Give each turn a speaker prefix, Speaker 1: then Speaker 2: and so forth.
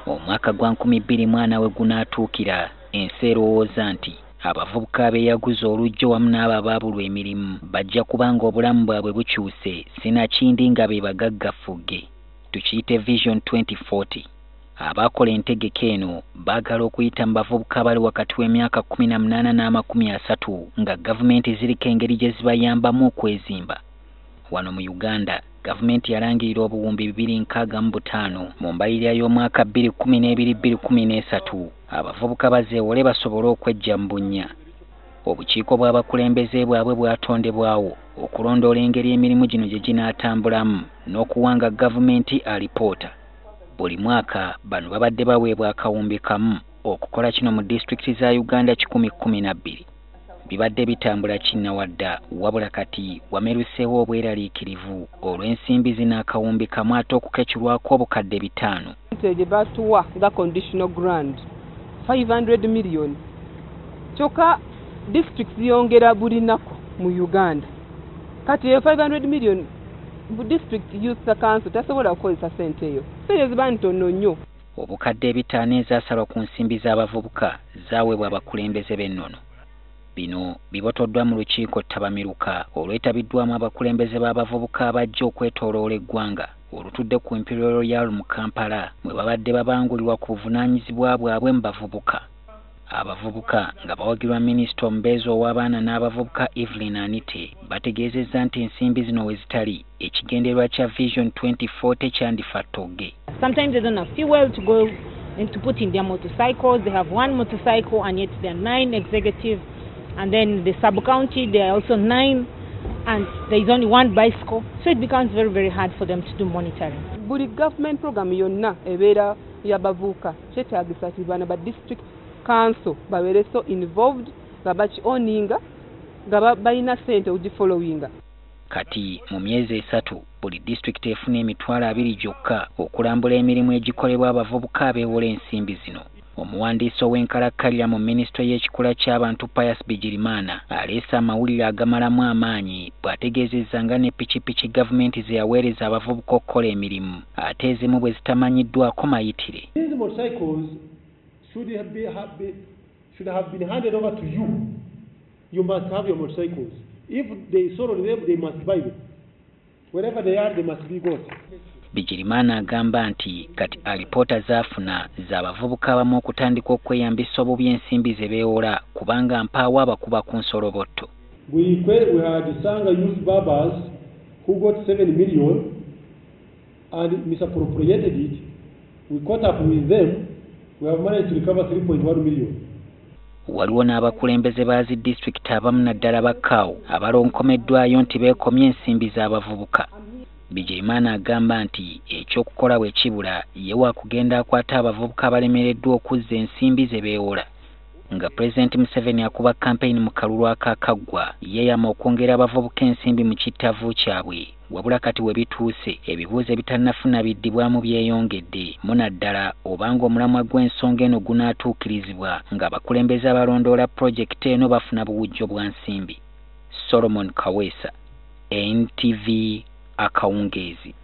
Speaker 1: Omwaka gwa 2024 we gunaatuukira ensi erowooza nti abavubuka beeyaguza olujjo wamu n'abo abaabulwa emirimu bajja kubanga obulamu bwabwe bukyuse sinakindi nga be bagaggafugge. Tukiyite Vision 2040. Abakola entegeka eno baagala okuyita mu bavubuka abali wakati w'emyaka 18 n'30 nga gavumenti ziriko engeri gye zibayambamu okwezimba. Wano mu Uganda, gavumenti yalangirira obuwumbi 265 mu mbalirira y'omwaka 2012-2013 abavubuka bazeewole basobole okwejja mu bunnya. Obukiiko bw'abakulembeze bwabwe bwatondebwawo okulondoola engeri emirimu gino gye ginaatambulamu n'okuwanga gavumenti alipoota. Buli mwaka bano babadde baweebwa akawuumbi kamu okukola kino mu disitulikiti za Uganda 112. Bibadde bitambula kinnawadda wabula kati wameruseewo obweraliikirivu olw'ensimbi zino akawuumbi kamu ate okukeculwako obukadde 5.
Speaker 2: Gye batuwa nga conditional grant 500 million. Kyokka district ziyongera buli nnaku mu Uganda. Kati eyo 500 million bu district youth council tasobola kukozesa ssente eyo. Ssente ziba ntono nnyo.
Speaker 1: Obukadde 5 ezaasalwa ku nsimbi z'abavubuka zaaweebwa abakulembeze b'ennono. Bino bibotoddwa mu lukiiko ttabamiruka olwetabiddwamu abakulembeze b'abavubuka abajja okwetooloola eggwanga olutudde ku Imperial Royal mu Kampala mwe babadde babangulirwa ku buvunaanyizibwa bwabwe mu bavubuka. Abavubuka nga bawagirwa Minisita omubeezi ow'abaana n'abavubuka Evelyn Anite bategeezezza nti ensimbi zino we zitali ekigendererwa kya Vision 2040 kyandifa ttogge.
Speaker 3: Sometimes they don't have fuel to go and to put in their motorcycles. They have one motorcycle and yet there are 9 executives. And then the sub-county, there are also 9, and there is only 1 bicycle. So it becomes very, very hard for them to do monitoring.
Speaker 2: Buli government program yonna ebeera ya bavubuka kyetaagisa ti bana ba district council babeere so involved nga bakioninga nga balina ssente ogifollowinga.
Speaker 1: Kati mu myezi 3 buli district efuna emitwalo 2 gyokka okulambula emirimu egikolebwa abavubuka abeewola ensimbi zino. Omuwandiisi ow'enkalakkalira mu minisitule y'ekikula ky'abantu Pius Bigirimana aleese amawulire agamalamu amaanyi bw'ategeezezza nga ne pikipiki gavumenti ze yaweereza abavubuka okukola emirimu ate ezimu bwe zitamanyiddwako mayitire.
Speaker 4: These motorcycles should have been handed over to you. You must have your motorcycles. If they sold them, they must buy them. Wherever they are, they must be got.
Speaker 1: Bigirimana agamba nti kati alipoota zaafuna z'abavubuka abamu okutandika okweyambisa obubi ensimbi ze beewola kubanga mpaawo abakuba ku nsolobotto.
Speaker 4: We had Sanga youth barbers who got 7 million and misappropriated it. We caught up with them. We have managed to recover 3.1 million.
Speaker 1: Waliwo n'abakulembeze ba zi disitulikiti abamu naddala bakkaawo abalonkomeddwayo nti beekomye ensimbi z'abavubuka. Bigirimana agamba nti ekyokukola bwe kibula ye wa kugenda akwata abavubuka abalemereddwa okuzza ensimbi ze beewola. Nga Pulezidenti Museveni akuba kampeyini mu kalulu akaggwa yeeyama okwongera abavubuka ensimbi mu kittavu kyabwe. Wabula kati we bituuse ebibuuzo ebitannafuna biddibwamu byeyongedde munaddala obanga omulamwa gw'ensonga eno gunaatuukirizibwa ng'abakulembeze abalondoola pulojekiti eno bafuna buwujjo bwa nsimbi. Solomon Kaweesa, NTV akawungeezi.